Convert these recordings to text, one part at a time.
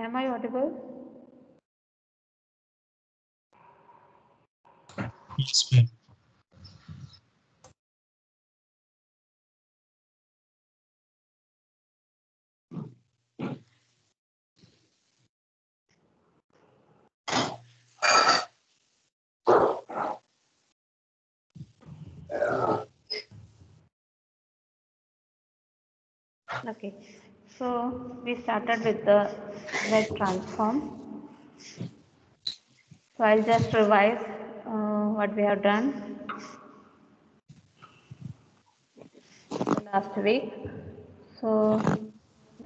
Am I audible? Yes, ma'am. Okay. So we started with the Z transform. So I'll just revise what we have done last week. So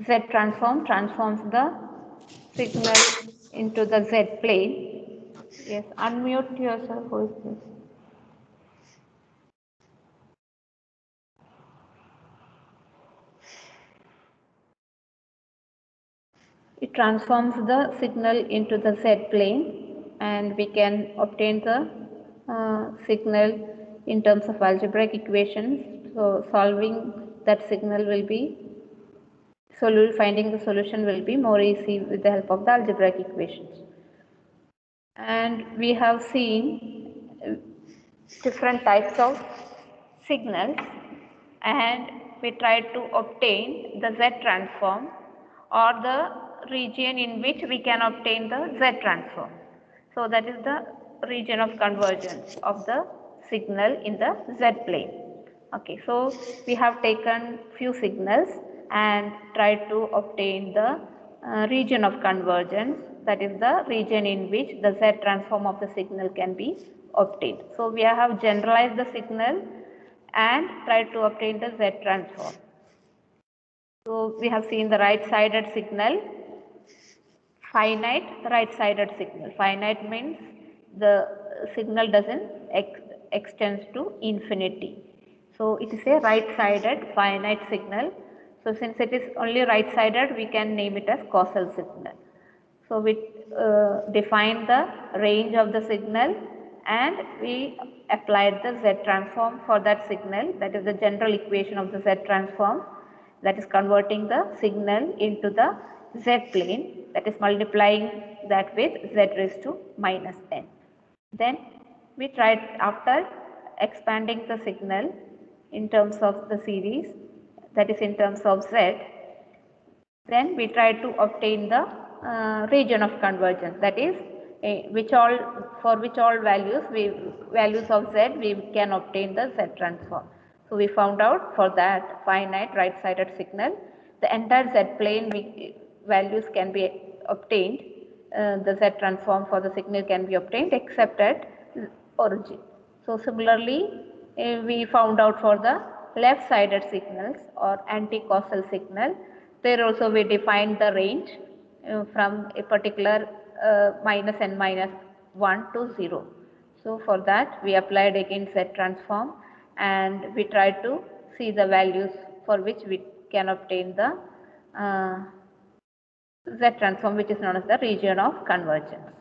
Z transform transforms the signal into the Z plane. Yes, unmute yourself. Who is this? It transforms the signal into the Z plane, and we can obtain the signal in terms of algebraic equations. So solving that signal will be finding the solution will be more easy with the help of the algebraic equations. And we have seen different types of signals, and we tried to obtain the Z transform or the region in which we can obtain the Z transform. So that is the region of convergence of the signal in the Z plane. Okay, so we have taken few signals and tried to obtain the region of convergence, that is the region in which the Z transform of the signal can be obtained. So we have generalized the signal and tried to obtain the Z transform. So we have seen the right-sided signal, finite right-sided signal. Finite means the signal doesn't extend to infinity. So it is a right-sided finite signal. So since it is only right-sided, we can name it as causal signal. So we define the range of the signal and we applied the Z transform for that signal. That is the general equation of the Z transform, that is converting the signal into the Z plane, that is multiplying that with Z raised to minus n. Then we tried, after expanding the signal in terms of the series, that is in terms of Z, then we try to obtain the region of convergence, that is for which all values of Z we can obtain the Z transform. So we found out for that finite right-sided signal, the entire Z plane values can be obtained, the Z transform for the signal can be obtained except at origin. So similarly, we found out for the left-sided signals or anti-causal signal, there also we defined the range from a particular minus n minus 1 to 0. So for that we applied again Z transform and we tried to see the values for which we can obtain the Z transform, which is known as the region of convergence.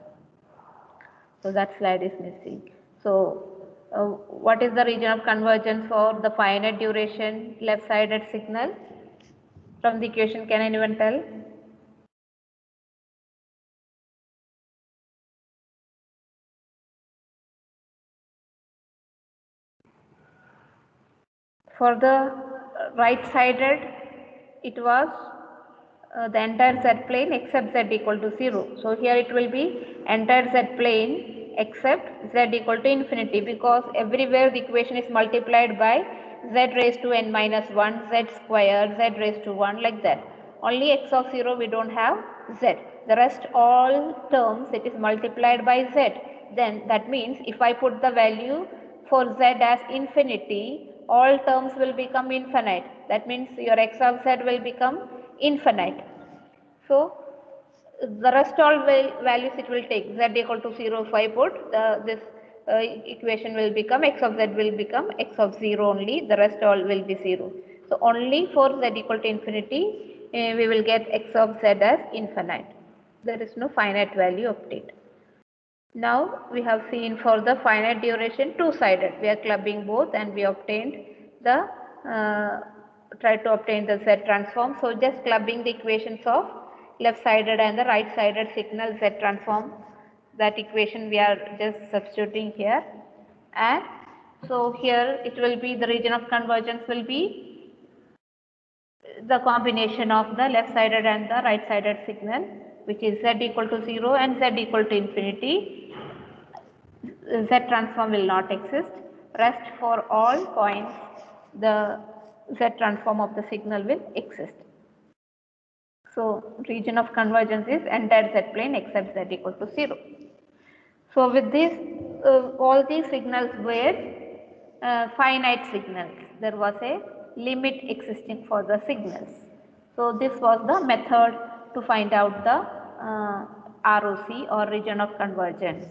So that slide is missing. So what is the region of convergence for the finite duration left-sided signal? From the equation, can anyone tell? For the right-sided, it was the entire Z plane except Z equal to 0. So here it will be entire Z plane except Z equal to infinity, because everywhere the equation is multiplied by Z raised to n minus 1, Z square, Z raised to 1, like that. Only x of 0 we don't have Z. The rest all terms it is multiplied by Z. Then that means if I put the value for Z as infinity, all terms will become infinite. That means your x of Z will become infinite. So the rest all values it will take. Z equal to 0 if I put, this equation will become x of Z will become x of 0 only, the rest all will be 0. So only for Z equal to infinity we will get x of Z as infinite. There is no finite value obtained. Now we have seen for the finite duration two-sided. We are clubbing both and we obtained the try to obtain the Z transform. So just clubbing the equations of left-sided and the right-sided signal Z transform. That equation we are just substituting here, and so here it will be the region of convergence will be the combination of the left-sided and the right-sided signal, which is Z equal to 0 and Z equal to infinity. Z transform will not exist. Rest for all points, the Z transform of the signal will exist. So region of convergence is entire Z plane except Z equal to 0. So with this, all these signals were finite signals. There was a limit existing for the signals. So this was the method to find out the ROC or region of convergence.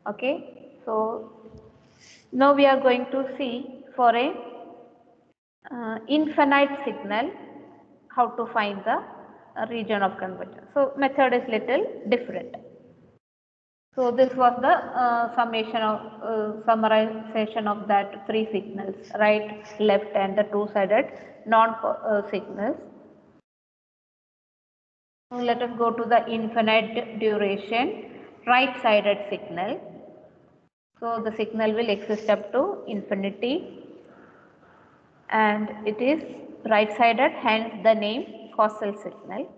Okay. So now we are going to see for a infinite signal how to find the region of convergence. So method is little different. So this was the summation of summarization of that three signals, right, left, and the two-sided non-signals. Now let us go to the infinite duration right-sided signal. So the signal will exist up to infinity, and it is right-sided, hence the name causal signal.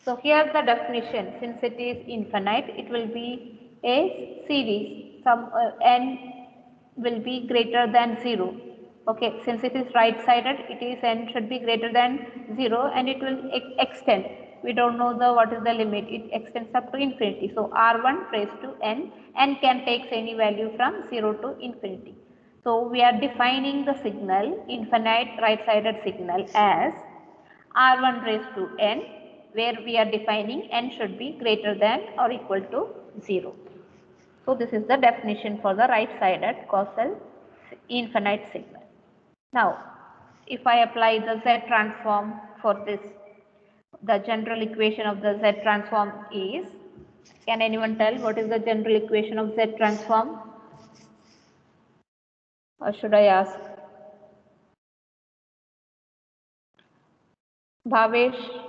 So here the definition, since it is infinite, it will be a series, some n will be greater than 0. Okay, since it is right-sided, it is n should be greater than 0 and it will extend. We don't know what is the limit, it extends up to infinity. So R1 raised to n can take any value from 0 to infinity. So we are defining the signal, infinite right-sided signal, as R1 raised to n, where we are defining n should be greater than or equal to 0. So this is the definition for the right-sided causal infinite signal. Now, if I apply the Z transform for this, the general equation of the Z transform is, can anyone tell what is the general equation of Z transform? Or should I ask? Bhavesh?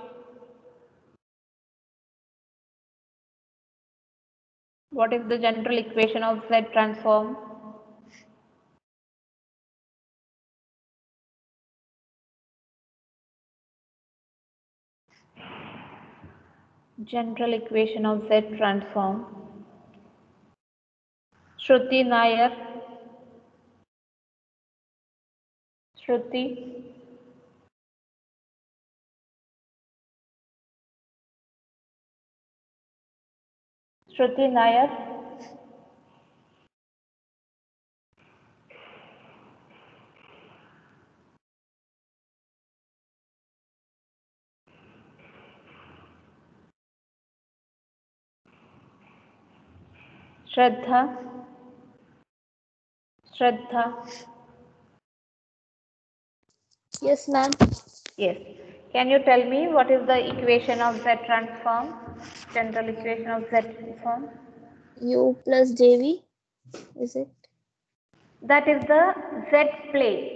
What is the general equation of Z transform? General equation of Z transform. Shruti Nair. Shruti. Shruti Nair. Shraddha. Shraddha. Yes, ma'am. Yes. Can you tell me what is the equation of Z transform? General equation of Z transform? U plus JV, is it? That is the Z plane.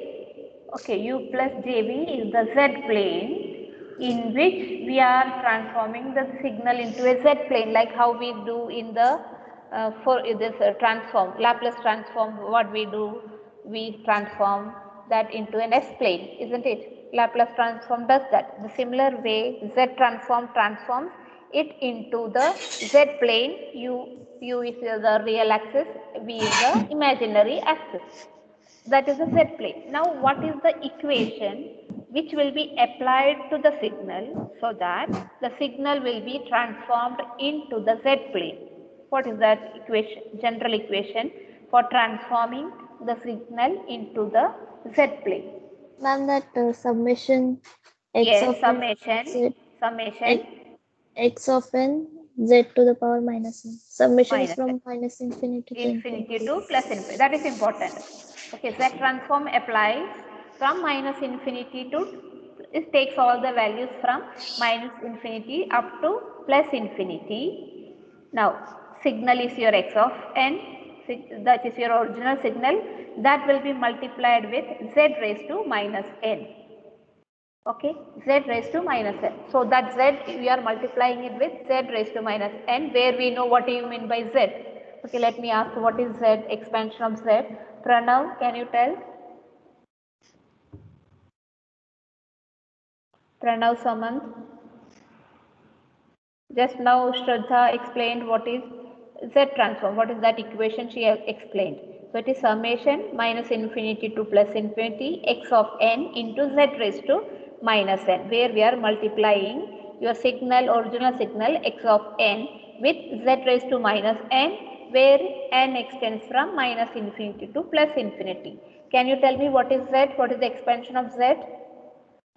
Okay, U plus JV is the Z plane in which we are transforming the signal into a Z plane, like how we do in the for this transform, Laplace transform. What we do, we transform that into an S plane, isn't it? Laplace transform does that. The similar way Z transform transforms it into the Z plane. U is the real axis, V is the imaginary axis. That is the Z plane. Now what is the equation which will be applied to the signal so that the signal will be transformed into the Z plane? What is that equation, general equation for transforming the signal into the Z plane? Ma'am, that summation x Yes, of n z, summation x of n z to the power minus n. Summation is minus from minus infinity to infinity infinity. to plus infinity. That is important. Okay, Z transform applies from minus infinity to, it takes all the values from minus infinity up to plus infinity. Now, signal is your x of n, that is your original signal, that will be multiplied with z raised to minus n. Okay, z raised to minus n. So that z we are multiplying it with z raised to minus n, where we know what do you mean by z. Okay, let me ask what is z, expansion of z. Pranav, can you tell? Pranav Samant. Just now Shraddha explained what is z transform, what is that equation she explained. So it is summation minus infinity to plus infinity x of n into z raised to minus n, where we are multiplying your signal, original signal x of n with z raised to minus n, where n extends from minus infinity to plus infinity. Can you tell me what is z? What is the expansion of z?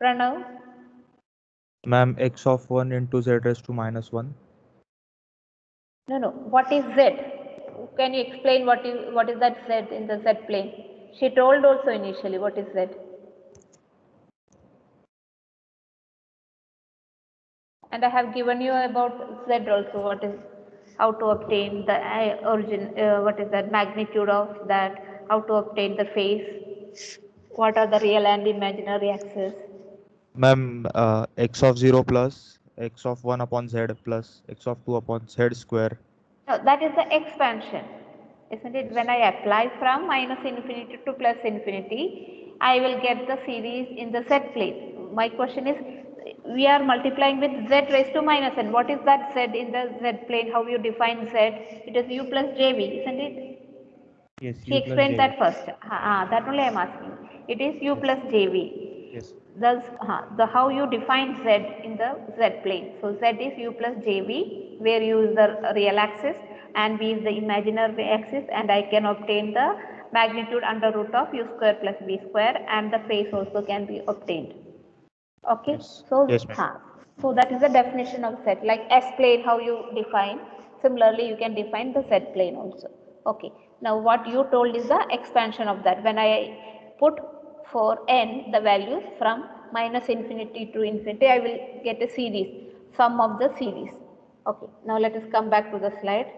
Pranav? Ma'am, x of 1 into z raised to minus 1. No, no. What is Z? Can you explain what is that Z in the Z plane? She told also initially what is Z. And I have given you about Z also. What is how to obtain the origin? What is that magnitude of that? How to obtain the phase? What are the real and imaginary axes? Ma'am, x of 0 plus x of 1 upon z plus x of 2 upon z square. No, that is the expansion, isn't it? When I apply from minus infinity to plus infinity, I will get the series in the z plane. My question is, we are multiplying with z raised to minus n. What is that z in the z plane? How you define z? It is u plus jv, isn't it? Yes, She u plus explained jv. that first. That only I am asking. It is u Yes. plus jv. Yes. Thus, the how you define z in the z plane. So z is u plus jv, where u is the real axis and v is the imaginary axis, and I can obtain the magnitude under root of u square plus v square, and the phase also can be obtained. Okay, Yes. so Yes, ma'am. so that is the definition of set. Like S plane, how you define. Similarly, you can define the Z plane also. Okay. Now, what you told is the expansion of that. When I put for n the values from minus infinity to infinity, I will get a series, sum of the series. Okay. Now let us come back to the slide.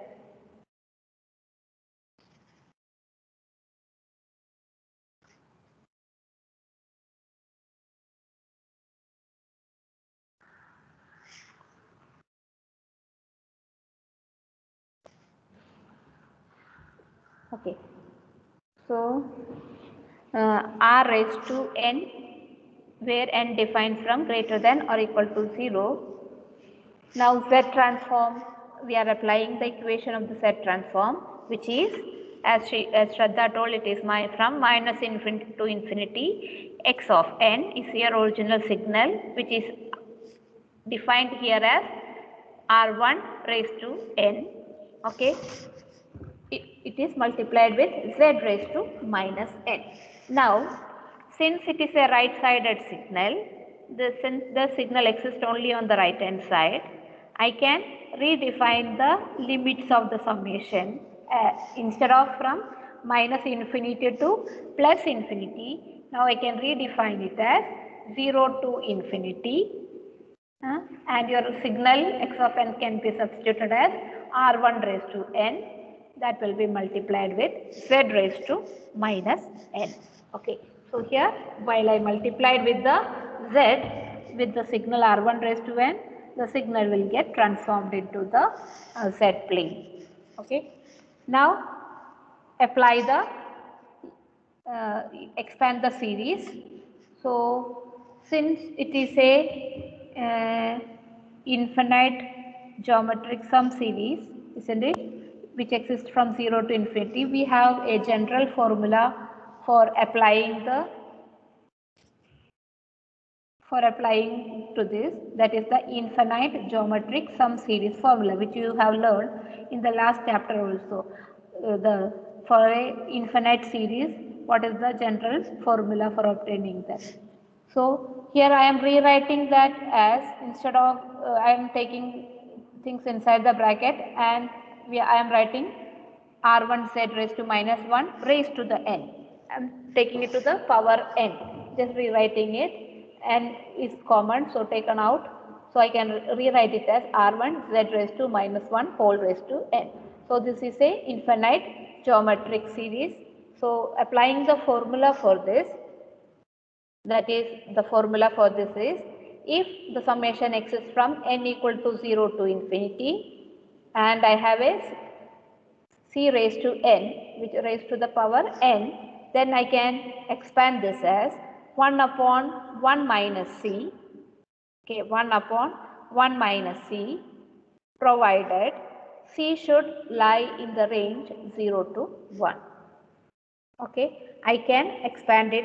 Okay. So r raised to n, where n defined from greater than or equal to 0. Now Z transform, we are applying the equation of the Z transform, which is, as Shraddha told, it is from minus infinity to infinity, x of n is your original signal, which is defined here as r1 raised to n. Okay, it is multiplied with z raised to minus n. Now, since it is a right-sided signal, since the signal exists only on the right-hand side, I can redefine the limits of the summation instead of from minus infinity to plus infinity. Now I can redefine it as 0 to infinity, and your signal x of n can be substituted as r1 raised to n, that will be multiplied with z raised to minus n. Okay, so here while I multiplied with the z with the signal r1 raised to n, the signal will get transformed into the z plane. Okay, now apply the expand the series. So since it is a infinite geometric sum series, isn't it, which exists from 0 to infinity, we have a general formula for applying to this, that is the infinite geometric sum series formula, which you have learned in the last chapter also. The for a infinite series, what is the general formula for obtaining that? So here I am rewriting that as, instead of I am taking things inside the bracket, and I am writing r1 z raised to minus 1 raised to the n. I am taking it to the power n, just rewriting it, n is common, so taken out. So I can rewrite it as r1 z raised to minus 1 whole raised to n. So this is a infinite geometric series. So applying the formula for this, That is, the formula for this is, if the summation exists from n equal to 0 to infinity and I have a c raised to n, which raised to the power n, then I can expand this as 1 upon 1 minus c, okay, 1 upon 1 minus c, provided c should lie in the range 0 to 1. Okay, I can expand it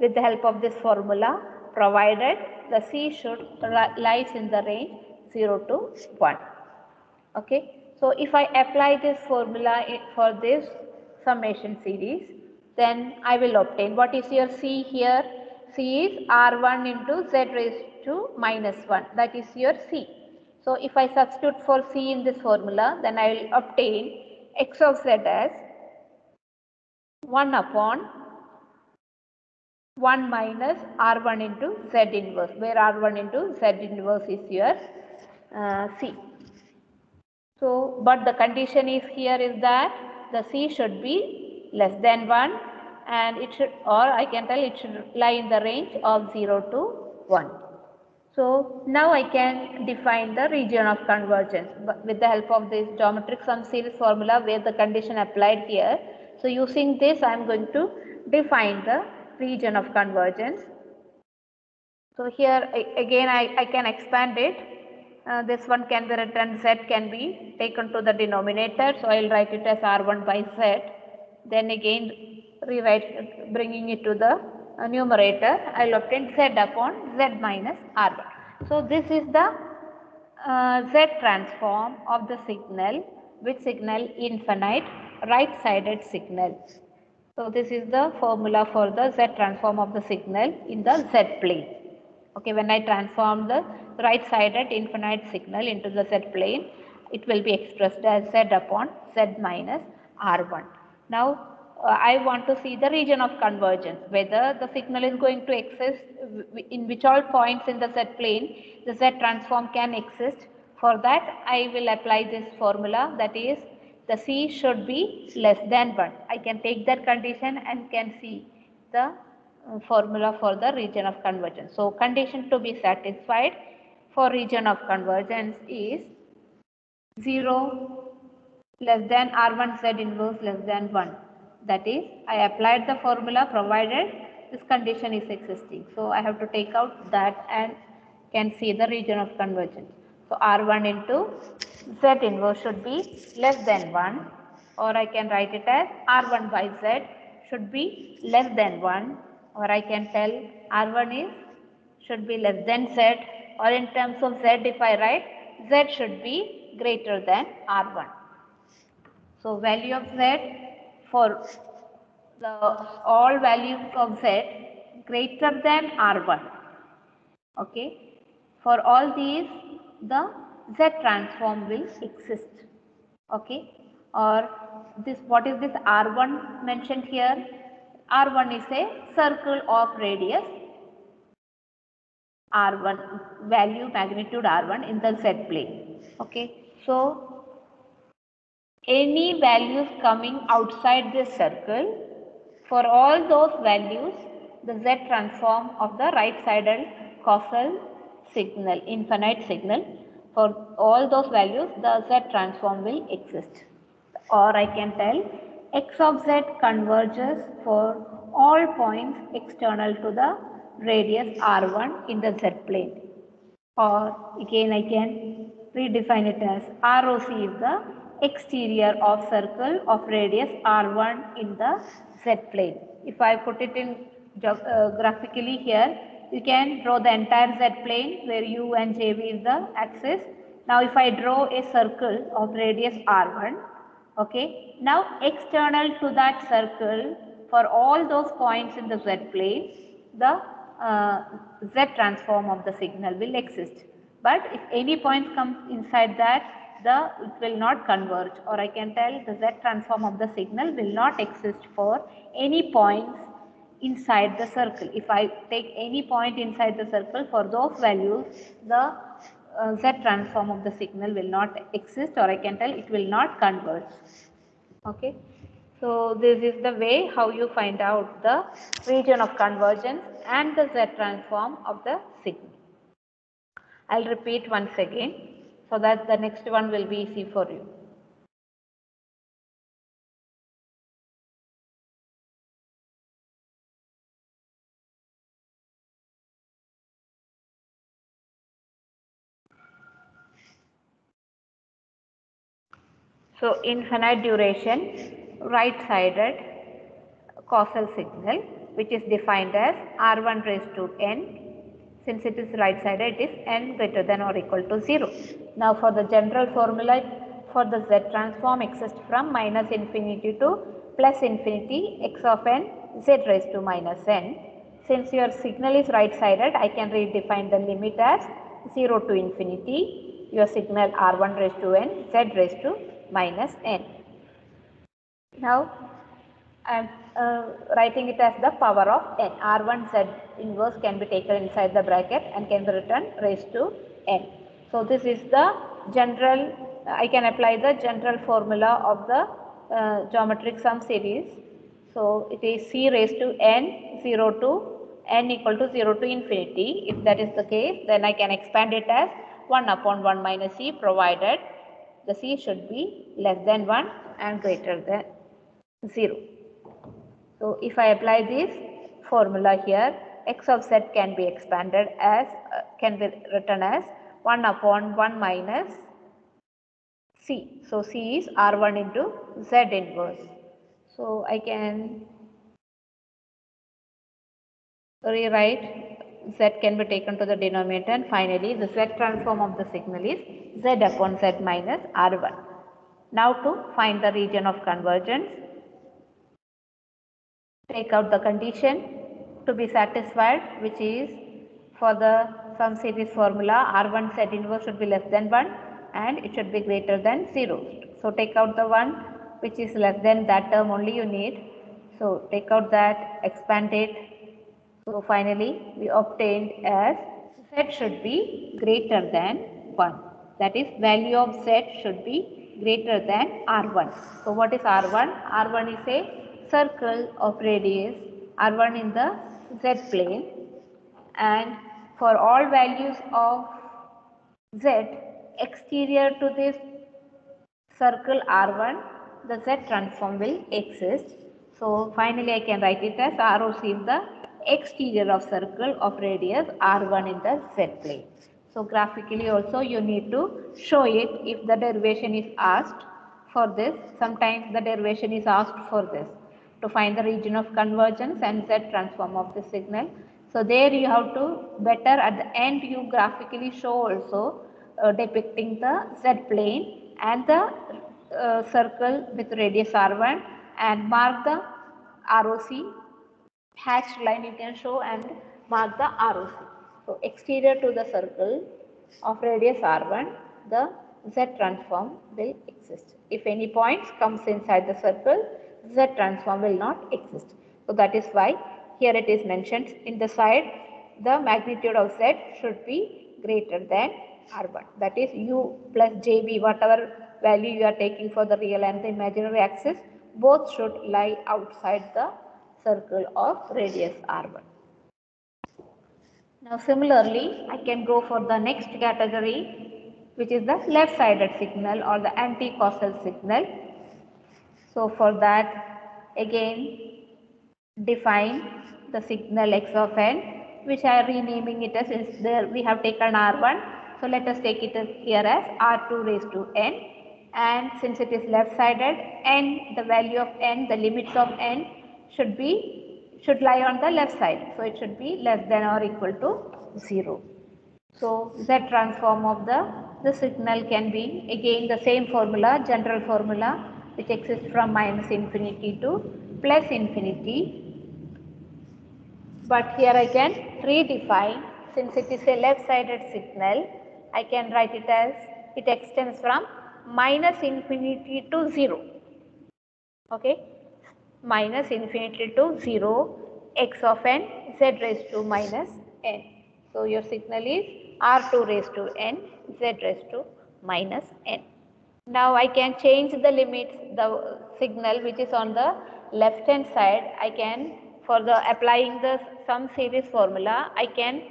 with the help of this formula, provided the c should lies in the range 0 to 1. Okay, so if I apply this formula for this summation series, then I will obtain, what is your c here? C is r1 into z raised to minus 1, that is your c. So if I substitute for c in this formula, then I will obtain x of z as 1 upon 1 minus r1 into z inverse, where r1 into z inverse is your c. So, but the condition is here is that the c should be less than 1 and it should, or I can tell it should lie in the range of 0 to 1. So, now I can define the region of convergence with the help of this geometric sum series formula where the condition applied here. So, using this I am going to define the region of convergence. So, here again I can expand it. This one can be written, z can be taken to the denominator. So, I will write it as r1 by z. Then again rewrite, bringing it to the numerator, I will obtain z upon z minus r1. So, this is the z transform of the signal, which signal infinite right sided signal. So, this is the formula for the z transform of the signal in the z plane. Okay, when I transform the right sided infinite signal into the z plane, it will be expressed as z upon z minus r1. Now, I want to see the region of convergence, whether the signal is going to exist in which all points in the z plane the z transform can exist. For that, I will apply this formula, that is, the c should be less than 1. I can take that condition and can see the formula for the region of convergence. So, condition to be satisfied for region of convergence is 0 less than r1 z inverse less than 1. That is, I applied the formula provided this condition is existing. So, I have to take out that and can see the region of convergence. So, r1 into z inverse should be less than 1, or I can write it as r1 by z should be less than 1, or I can tell r1 is should be less than z, or in terms of z if I write z should be greater than r1. So, value of z for the all values of z greater than r1. Okay. For all these, the z transform will exist. Okay. Or this, what is this r1 mentioned here? R1 is a circle of radius r1, value magnitude r1 in the z plane. Okay. So, any values coming outside this circle, for all those values the z transform of the right sided causal signal, infinite signal, for all those values the z transform will exist. Or I can tell x of z converges for all points external to the radius r1 in the z plane. Or again I can redefine it as ROC is the exterior of circle of radius R1 in the z plane. If I put it in graphically here, you can draw the entire z plane where u and jv is the axis. Now if I draw a circle of radius R1, okay, now external to that circle for all those points in the z plane, the z transform of the signal will exist. But if any point comes inside that, it will not converge, or I can tell the z transform of the signal will not exist for any points inside the circle. If I take any point inside the circle, for those values the z transform of the signal will not exist, or I can tell it will not converge. Okay. So this is the way how you find out the region of convergence and the Z transform of the signal. I'll repeat once again so that the next one will be easy for you. So infinite duration, right-sided causal signal, which is defined as R1 raised to n. Since it is right-sided, it is n greater than or equal to 0. Now for the general formula for the Z transform exists from minus infinity to plus infinity x of n z raised to minus n. Since your signal is right-sided, I can redefine the limit as 0 to infinity, your signal R1 raised to n, z raised to minus n. Now I am writing it as the power of n. R1 z inverse can be taken inside the bracket and can be written raised to n. So this is the general, I can apply the general formula of the geometric sum series. So it is c raised to n 0 to n equal to 0 to infinity. If that is the case, then I can expand it as 1 upon 1 minus c, provided the c should be less than 1 and greater than 0. So if I apply this formula here, x of z can be expanded as, can be written as 1 upon 1 minus c. So c is R1 into z inverse. So I can rewrite z can be taken to the denominator, and finally the z transform of the signal is z upon z minus R1. Now to find the region of convergence, take out the condition to be satisfied, which is for the sum series formula R1 Z inverse should be less than 1 and it should be greater than 0. So take out the one which is less than that term only you need. So take out that, expand it. So finally we obtained as Z should be greater than 1. That is, value of Z should be greater than R1. So what is R1? R1 is a circle of radius R1 in the Z plane, and for all values of Z exterior to this circle R1, the Z transform will exist. So finally I can write it as ROC is the exterior of circle of radius R1 in the Z plane. So graphically also you need to show it if the derivation is asked for this. Sometimes the derivation is asked for this to find the region of convergence and Z transform of the signal. So there you have to better at the end you graphically show also depicting the Z plane and the circle with radius R1 and mark the ROC, hatched line you can show and mark the ROC. So exterior to the circle of radius R1, the Z transform will exist. If any points comes inside the circle, Z transform will not exist. So that is why here it is mentioned in the side the magnitude of Z should be greater than R1. That is U plus JB, whatever value you are taking for the real and the imaginary axis, both should lie outside the circle of radius R1. Now similarly, I can go for the next category, which is the left-sided signal or the anti-causal signal. So for that, again define the signal x of n, which I am renaming it as, since there we have taken R1, so let us take it as here as R2 raised to n, and since it is left-sided, n, the value of n, the limits of n should lie on the left side, so it should be less than or equal to 0. So Z transform of the signal can be again the same formula, general formula, which exists from minus infinity to plus infinity. But here I can redefine, since it is a left-sided signal, I can write it as it extends from minus infinity to 0. Okay, minus infinity to 0, x of n, z raised to minus n. So your signal is R2 raised to n, z raised to minus n. Now I can change the limits, signal which is on the left hand side, I can, for the applying the sum series formula, I can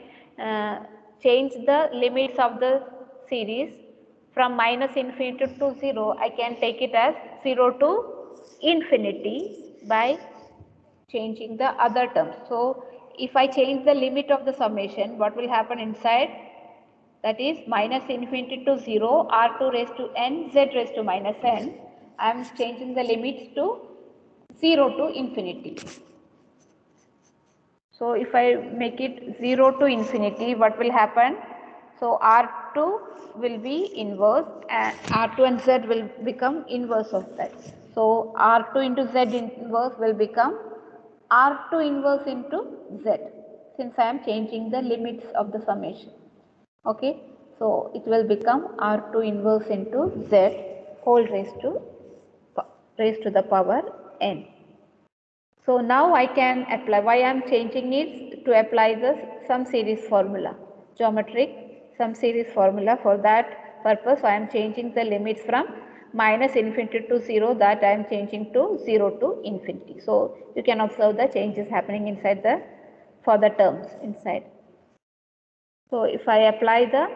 change the limits of the series from minus infinity to 0. I can take it as 0 to infinity by changing the other terms. So if I change the limit of the summation, what will happen inside? That is minus infinity to 0, r2 raised to n, z raised to minus n. I am changing the limits to 0 to infinity. So if I make it 0 to infinity, what will happen? So r2 will be inverse and r2 and z will become inverse of that. So r2 into z inverse will become r2 inverse into z, since I am changing the limits of the summation. Okay, so it will become r2 inverse into z whole raised to the power n. So now I can apply, why I am changing it, to apply the sum series formula, geometric sum series formula. For that purpose I am changing the limits from minus infinity to 0, that I am changing to 0 to infinity. So you can observe the changes happening inside for the terms inside. So if I apply the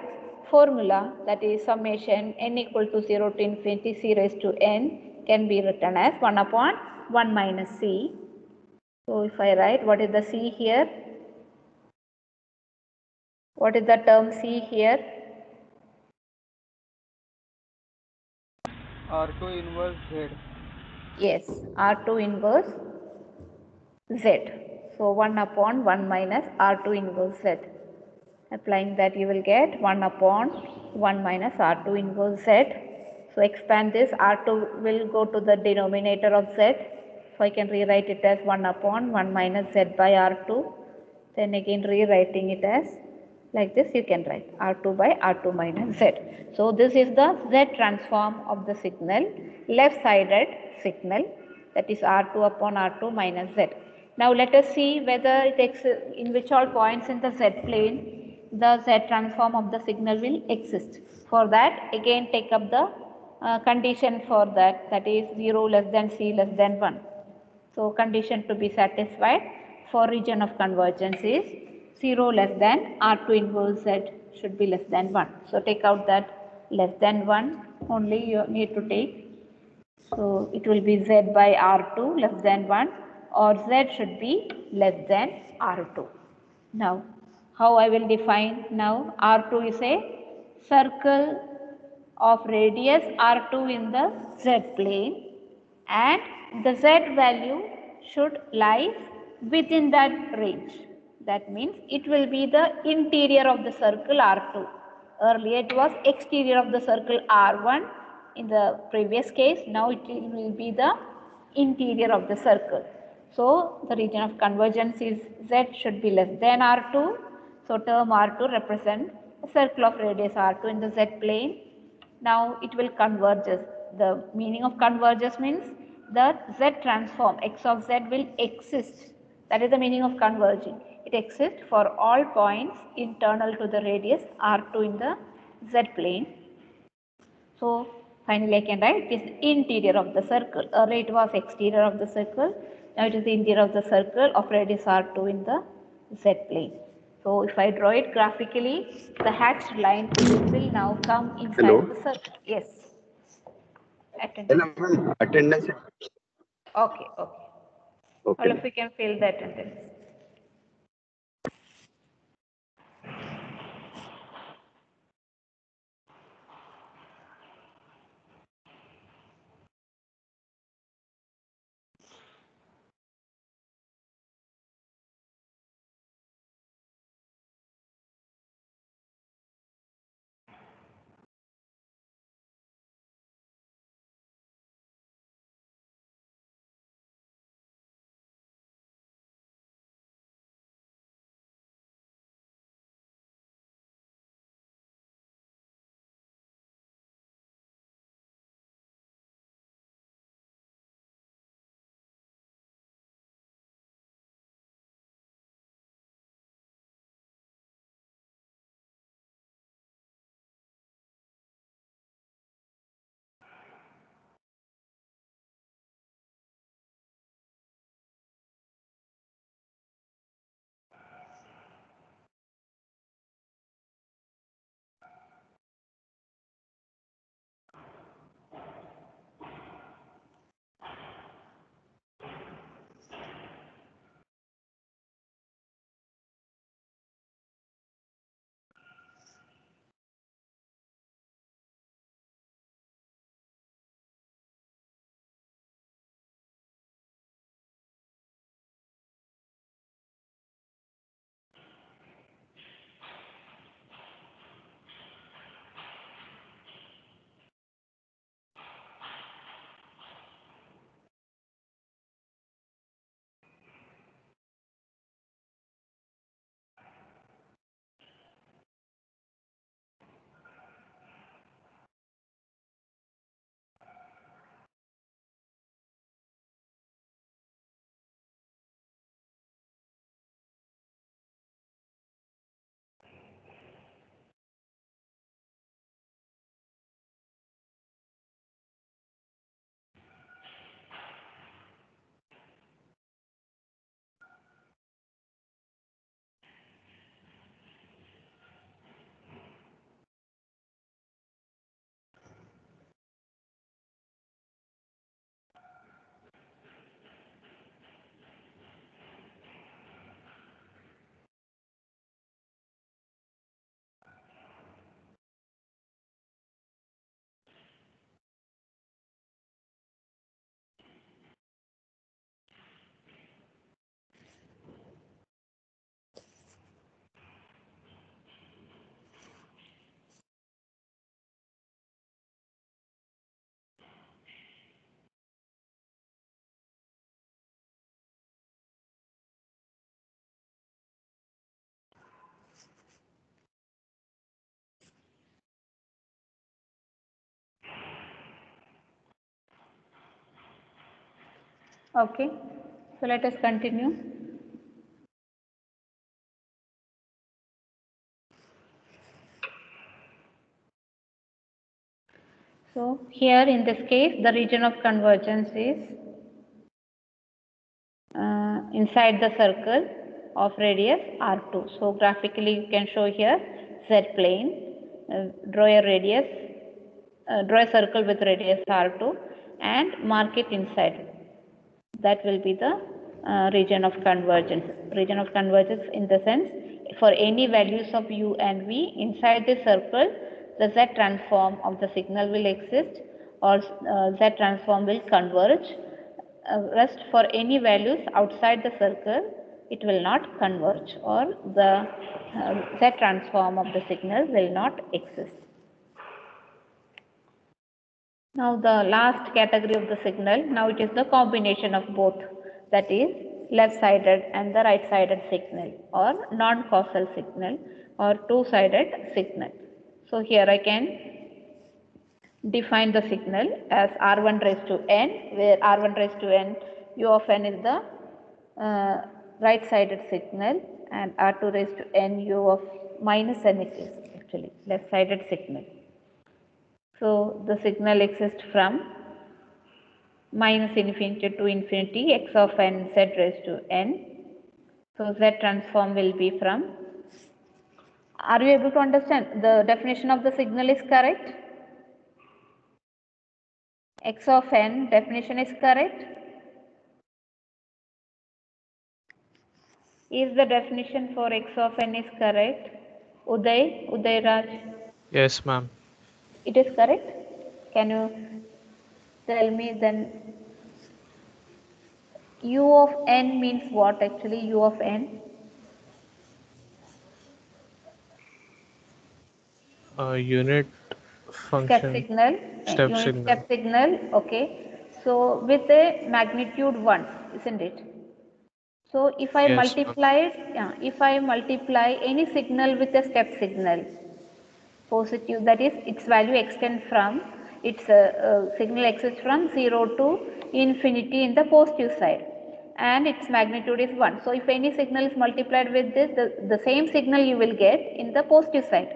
formula, that is summation n equal to 0 to infinity c raised to n, can be written as 1 upon 1 minus c. So if I write, what is the c here? What is the term c here? R2 inverse Z. Yes, r2 inverse z. So 1 upon 1 minus r2 inverse z. Applying that, you will get 1 upon 1 minus r2 inverse z. So expand this, r2 will go to the denominator of z. So I can rewrite it as 1 upon 1 minus z by r2. Then again rewriting it as like this, you can write r2 by r2 minus z. So this is the z transform of the signal, left sided signal, that is r2 upon r2 minus z. Now let us see whether in which all points in the z plane the z transform of the signal will exist. For that, again take up the condition for that, that is 0 less than c less than 1. So condition to be satisfied for region of convergence is 0 less than r2 inverse z should be less than 1. So take out that less than 1 only you need to take. So it will be z by r2 less than 1, or z should be less than r2. Now how I will define? Now r2 is a circle of radius r2 in the z plane, and the z value should lie within that range. That means it will be the interior of the circle r2. Earlier it was exterior of the circle r1 in the previous case. Now it will be the interior of the circle. So the region of convergence is z should be less than r2. So term r2 represents a circle of radius r2 in the z plane. Now it will converges. The meaning of converges means the z transform x of z will exist. That is the meaning of converging. It exists for all points internal to the radius r2 in the z plane. So finally I can write it is interior of the circle. Earlier it was exterior of the circle. Now it is the interior of the circle of radius r2 in the z plane. So if I draw it graphically, the hatched line will now come inside Hello. the circle. Yes. Hello, Attendance. ma'am. Attendance. Okay, okay. Okay, All ma'am. of you can fill the attendance. Okay, so let us continue. So here in this case, the region of convergence is inside the circle of radius R2. So graphically you can show here Z plane, draw a circle with radius R2 and mark it inside. That will be the region of convergence. Region of convergence in the sense, for any values of u and v inside the circle, the Z transform of the signal will exist, or Z transform will converge. Rest for any values outside the circle, it will not converge, or the Z transform of the signal will not exist. Now the last category of the signal, now it is the combination of both, that is left-sided and the right-sided signal, or non-causal signal, or two-sided signal. So here I can define the signal as R1 raised to n, where R1 raised to n, u of n is the right-sided signal, and R2 raised to n, u of minus n it is actually left-sided signal. So the signal exists from minus infinity to infinity, x of n, z raised to n. So Z transform will be from, are you able to understand? The definition of the signal is correct? X of n definition is correct? Is the definition for x of n is correct? Uday Raj, Yes, ma'am. it is correct? Can you tell me then u of n means what actually, u of n? Unit function. Step Signal. step signal, okay. So with a magnitude 1, isn't it? So if I Yes, multiply it, if I multiply any signal with a step signal, positive, that is its value extends from, its signal exists from 0 to infinity in the positive side, and its magnitude is 1. So if any signal is multiplied with this, the same signal you will get in the positive side.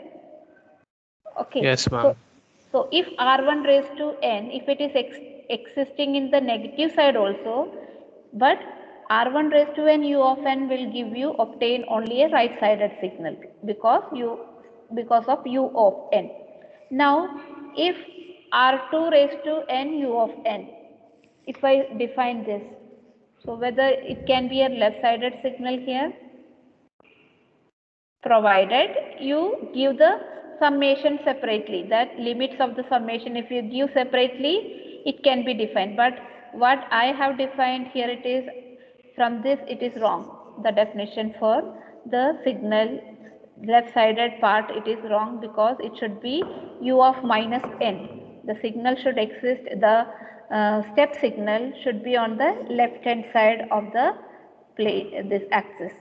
Okay. Yes, ma'am. So if R1 raised to n, if it is existing in the negative side also, but R1 raised to n, u of n will give you, obtain only a right sided signal because of u of n. Now if R2 raised to n, u of n, if I define this, so whether it can be a left sided signal here, provided you give the summation separately, that limits of the summation if you give separately, it can be defined. But what I have defined here, it is from this, it is wrong. The definition for the signal left sided part, it is wrong, because it should be u of minus n. The signal should exist, the step signal should be on the left hand side of the plane, this axis.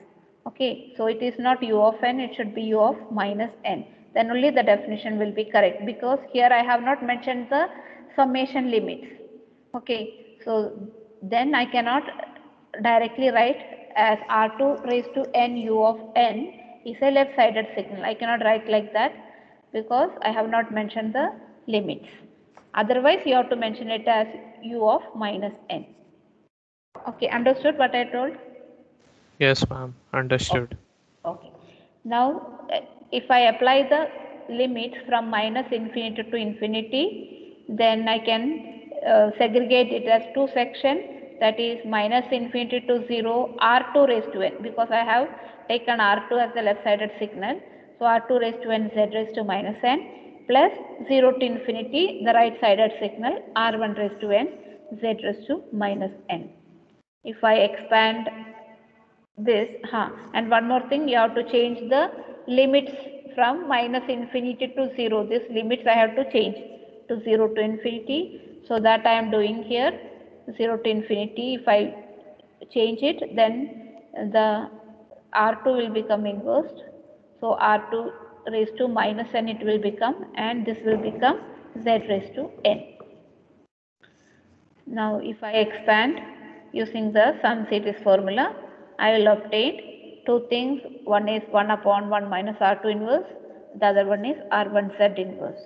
Okay, so it is not u of n, it should be u of minus n. Then only the definition will be correct, because here I have not mentioned the summation limits. Okay, so then I cannot directly write as R2 raised to n u of n is a left sided signal. I cannot write like that because I have not mentioned the limits. Otherwise, you have to mention it as u of minus n. Okay, understood what I told? Yes, ma'am. Understood. Okay. Now, if I apply the limit from minus infinity to infinity, then I can segregate it as two sections, that is minus infinity to 0, R2 raised to n, because I have taken R2 as the left sided signal. So R2 raised to n, Z raised to minus n, plus 0 to infinity, the right sided signal, R1 raised to n, Z raised to minus n. If I expand this, and one more thing, you have to change the limits from minus infinity to 0. This limits I have to change to 0 to infinity. So that I am doing here, 0 to infinity. If I change it, then the R2 will become inversed. So R2 raised to minus n it will become, and this will become Z raised to n. Now if I expand using the sum series formula, I will obtain two things. One is 1 upon 1 minus R2 inverse, the other one is R1Z inverse.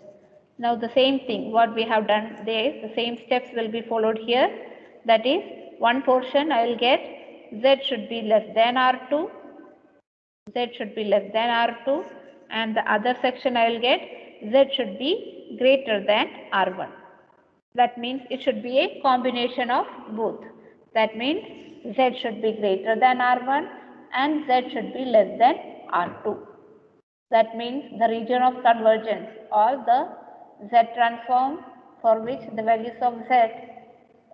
Now the same thing, what we have done there, the same steps will be followed here. That is, one portion I will get Z should be less than R2, Z should be less than R2, and the other section I will get Z should be greater than R1. That means it should be a combination of both. That means Z should be greater than R1 and Z should be less than R2. That means the region of convergence or the Z transform for which the values of Z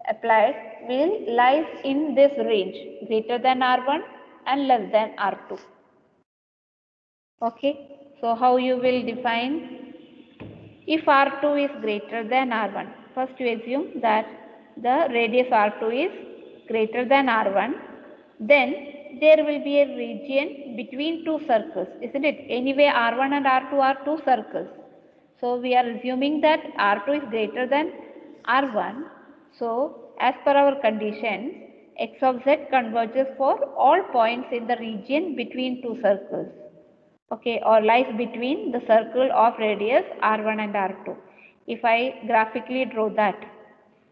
applied will lies in this range, greater than R1 and less than R2. Okay, so how you will define if R2 is greater than R1? First you assume that the radius R2 is greater than R1, then there will be a region between two circles, isn't it? Anyway, R1 and R2 are two circles. So we are assuming that R2 is greater than R1. So as per our condition, x of z converges for all points in the region between two circles. Okay, or lies between the circle of radius R1 and R2. If I graphically draw that,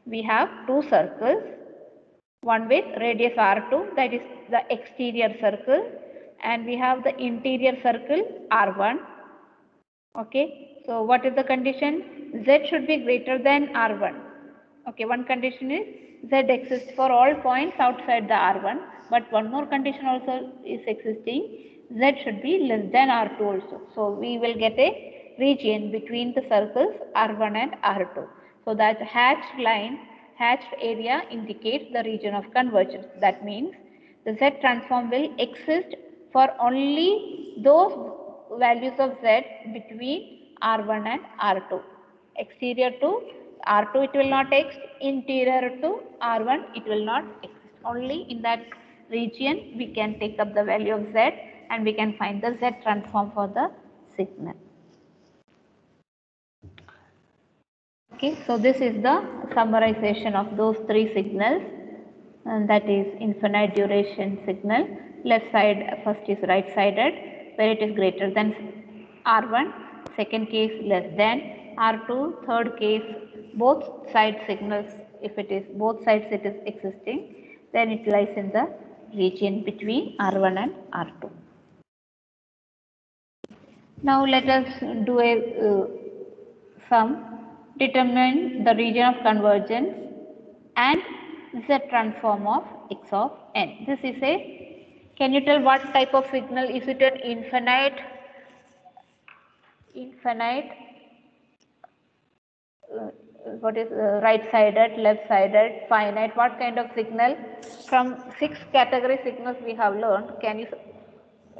we have two circles, one with radius R2, that is the exterior circle, and we have the interior circle R1. Okay, so what is the condition? Z should be greater than R1. Okay, one condition is Z exists for all points outside the R1, but one more condition also is existing. Z should be less than R2 also. So we will get a region between the circles R1 and R2. So that hatched line, hatched area indicates the region of convergence. That means the Z transform will exist for only those values of Z between R1 and R2. Exterior to R2 it will not exist, interior to R1 it will not exist. Only in that region we can take up the value of Z and we can find the Z transform for the signal. Okay, so this is the summarization of those three signals, and that is infinite duration signal. Left side first is right sided where it is greater than R1, second case less than R2, third case both side signals, if it is both sides it is existing, then it lies in the region between R1 and R2. Now let us do a sum. Determine the region of convergence and Z transform of x of n. This is a, can you tell what type of signal? Is it an infinite, what is right sided, left sided, finite, what kind of signal? From 6 category signals we have learned, can you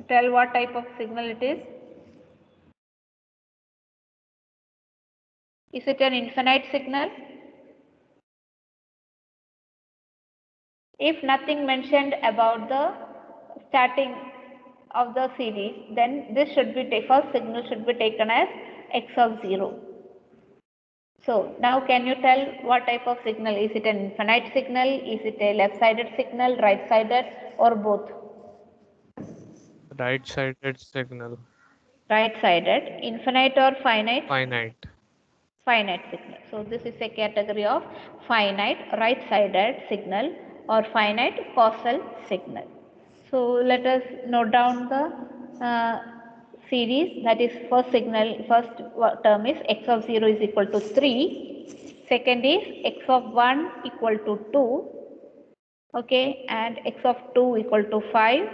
tell what type of signal it is? Is it an infinite signal? If nothing mentioned about the starting of the series, then this should be first signal should be taken as x of 0. So now can you tell what type of signal? Is it an infinite signal? Is it a left-sided signal, right-sided, or both? Right-sided signal. Right-sided, infinite or finite? Finite. Finite signal. So this is a category of finite right-sided signal or finite causal signal. So let us note down the series, that is first signal, first term is x of 0 is equal to 3, second is x of 1 equal to 2, okay, and x of 2 equal to 5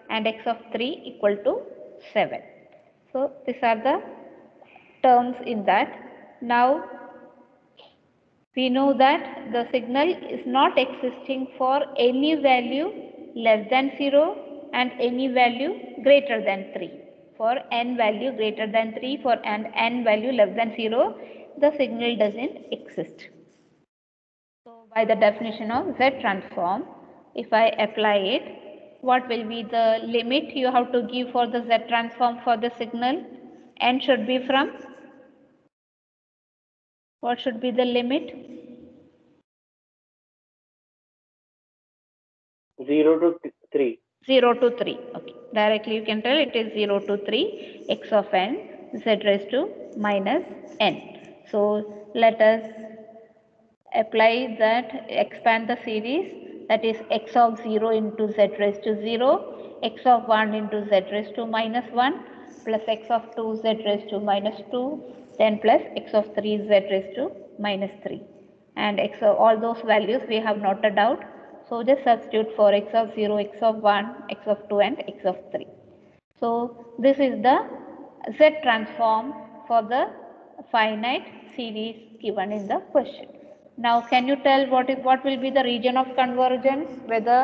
and x of 3 equal to 7. So these are the terms in that. Now we know that the signal is not existing for any value less than 0 and any value greater than 3. For n value greater than 3, for n value less than 0, the signal doesn't exist. So by the definition of Z transform, if I apply it, what will be the limit you have to give for the Z transform for the signal? N should be from, what should be the limit? 0 to 3. 0 to 3. Okay. Directly you can tell it is 0 to 3 x of n z raised to minus n. So let us apply that, expand the series, that is x of 0 into z raised to 0, x of 1 into z raised to minus 1, plus x of 2 z raised to minus 2, then plus x of 3 z raised to minus 3. And x of all those values we have noted out. So just substitute for x of 0, x of 1, x of 2 and x of 3. So this is the Z transform for the finite series given in the question. Now can you tell what will be the region of convergence, whether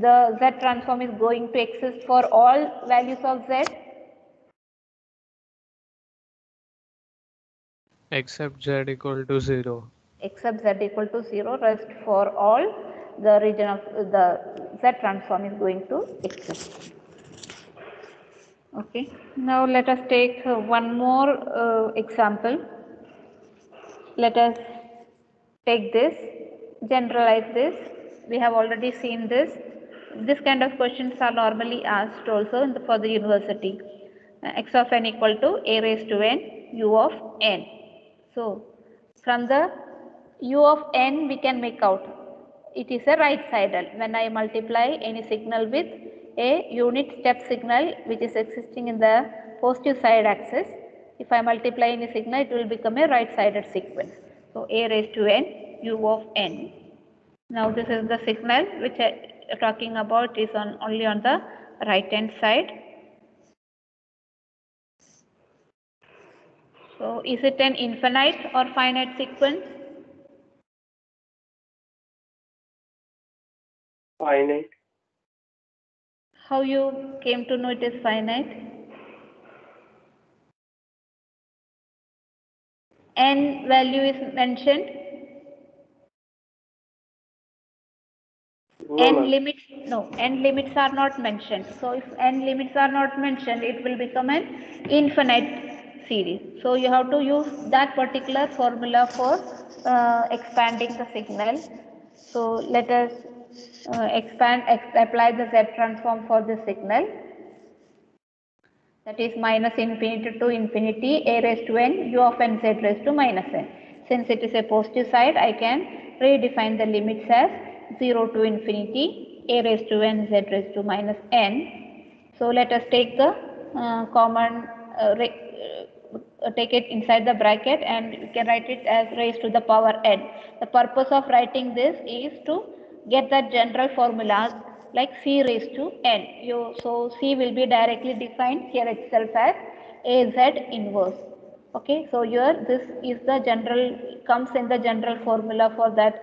the Z transform is going to exist for all values of Z? Except z equal to 0. Except Z equal to 0, rest for all the region of the Z transform is going to exist. Okay, now let us take one more example. Let us take this, generalize this. We have already seen this. This kind of questions are normally asked also for the university. X of n equal to a raised to n u of n. So from the u of n we can make out it is a right sided when I multiply any signal with a unit step signal which is existing in the positive side axis. If I multiply any signal, it will become a right sided sequence. So a raised to n u of n. Now this is the signal which I am talking about is only on the right hand side. So is it an infinite or finite sequence? Finite. How you came to know it is finite? N value is mentioned. No, N ma'am. limits, no, n limits are not mentioned. So if n limits are not mentioned, it will become an infinite series. So you have to use that particular formula for expanding the signal. So let us apply the Z transform for the signal. That is minus infinity to infinity a raised to n u of n z raised to minus n. Since it is a positive side, I can redefine the limits as 0 to infinity a raised to n z raised to minus n. So let us take the common take it inside the bracket and you can write it as raised to the power n. The purpose of writing this is to get the general formulas like c raised to n. So c will be directly defined here itself as az inverse. Okay, so here this is the general, comes in the general formula for that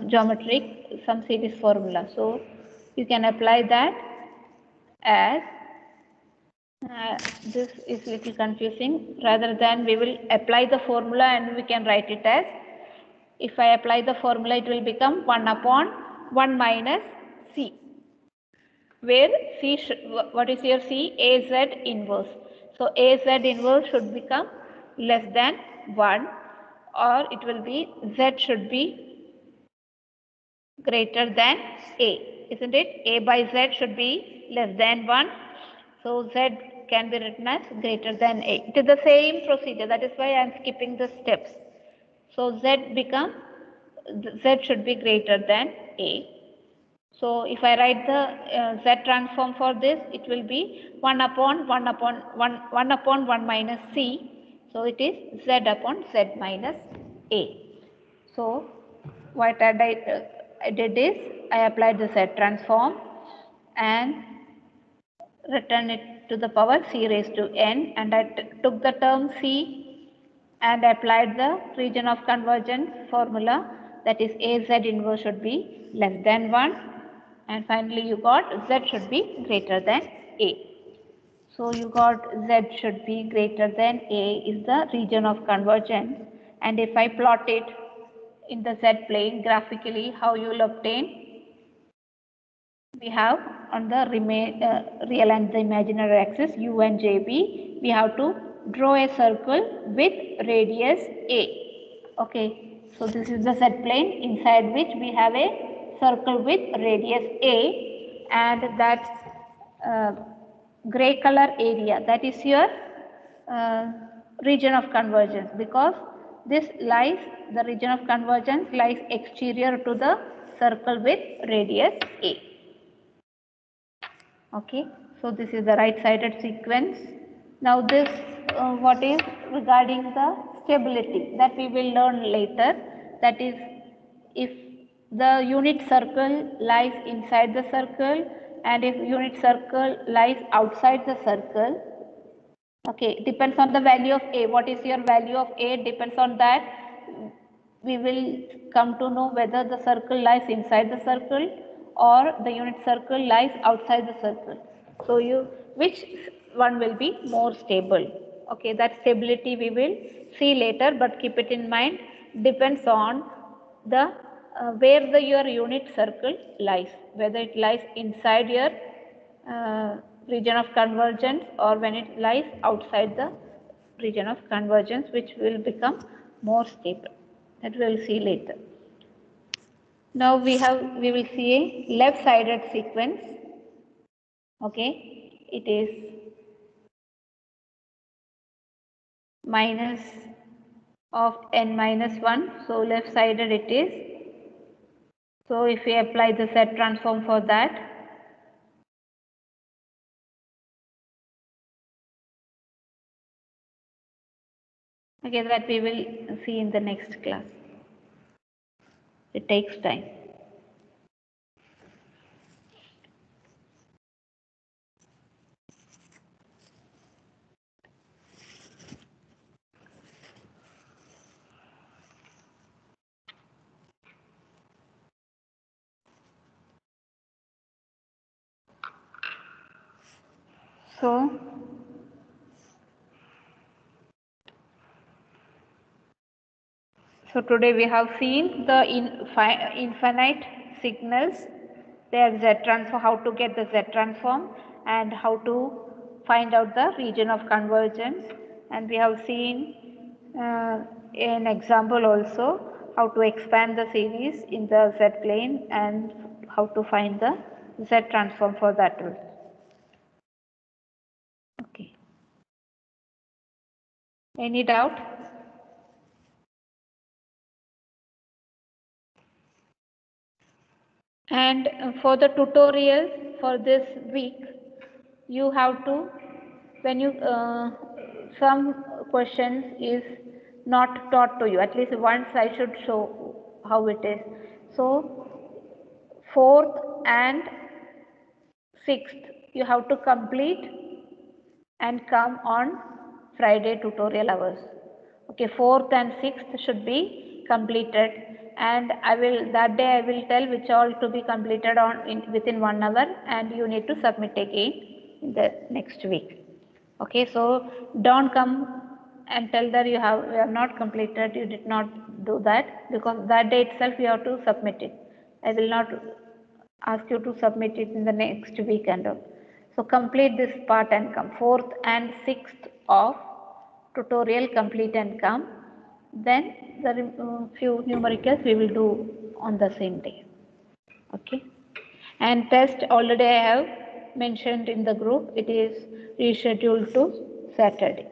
geometric sum series formula. So you can apply that as this is little confusing. Rather than we will apply the formula and we can write it as, if I apply the formula it will become 1 upon 1 minus c, where c what is your c? Az inverse. So az inverse should become less than 1, or it will be z should be greater than a, isn't it? A by z should be less than 1. So z can be written as greater than a. It is the same procedure. That is why I am skipping the steps. So z should be greater than a. So if I write the z transform for this, it will be 1 upon 1 minus c. So it is z upon z minus a. So what I did is I applied the Z transform and written it to the power c raised to n, and I took the term c and applied the region of convergence formula, that is az inverse should be less than 1, and finally you got z should be greater than a. So you got z should be greater than a is the region of convergence, and if I plot it in the z plane graphically, how you will obtain? We have on the real and the imaginary axis u and jb, we have to draw a circle with radius a. Okay, so this is the z plane inside which we have a circle with radius A, and that gray color area, that is your region of convergence, because the region of convergence lies exterior to the circle with radius A. Okay, so this is the right-sided sequence. Now this what is regarding the stability, that we will learn later. That is, if the unit circle lies inside the circle and if unit circle lies outside the circle, okay, depends on the value of A. What is your value of A depends on that. We will come to know whether the circle lies inside the circle or the unit circle lies outside the circle. So which one will be more stable? Okay, that stability we will see later, but keep it in mind, depends on the where your unit circle lies, whether it lies inside your region of convergence or when it lies outside the region of convergence, which will become more stable. That we will see later. Now we will see a left-sided sequence. Okay, it is minus of n minus 1. So left-sided it is. So if we apply the Z transform for that, okay, that we will see in the next class. It takes time. So today we have seen the infinite signals, their Z transform, how to get the Z transform and how to find out the region of convergence, and we have seen an example also how to expand the series in the Z plane and how to find the Z transform for that rule. Okay. Any doubt? And for the tutorial for this week, you have to, when you, some questions is not taught to you, at least once I should show how it is. So, 4th and 6th, you have to complete and come on Friday tutorial hours. Okay, 4th and 6th should be completed, and that day I will tell which all to be completed within 1 hour, and you need to submit again in the next week. Okay, so don't come and tell that you have not completed, you did not do that, because that day itself you have to submit it. I will not ask you to submit it in the next week and all. So complete this part and come. 4th and 6th of tutorial complete and come. Then the few numericals we will do on the same day. Okay. And test already I have mentioned in the group. It is rescheduled to Saturday.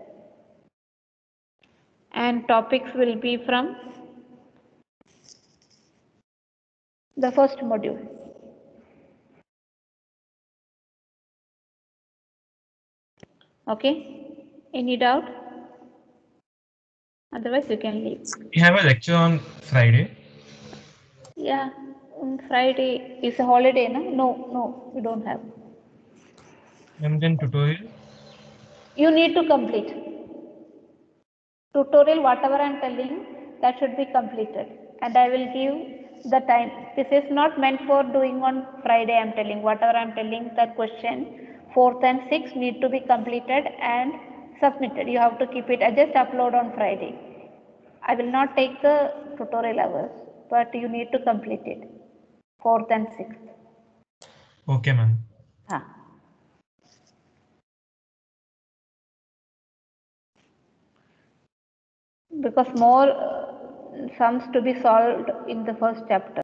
And topics will be from the first module. Okay. Any doubt? Otherwise, you can leave. We have a lecture on Friday. Yeah, on Friday is a holiday, no? No, we don't have. And then tutorial. You need to complete. Tutorial, whatever I am telling, that should be completed. And I will give the time. This is not meant for doing on Friday, I am telling. Whatever I am telling, that question, 4th and 6th need to be completed and submitted. You have to keep it. I just upload on Friday. I will not take the tutorial hours, but you need to complete it. 4th and 6th. Okay, ma'am. Because more sums to be solved in the first chapter.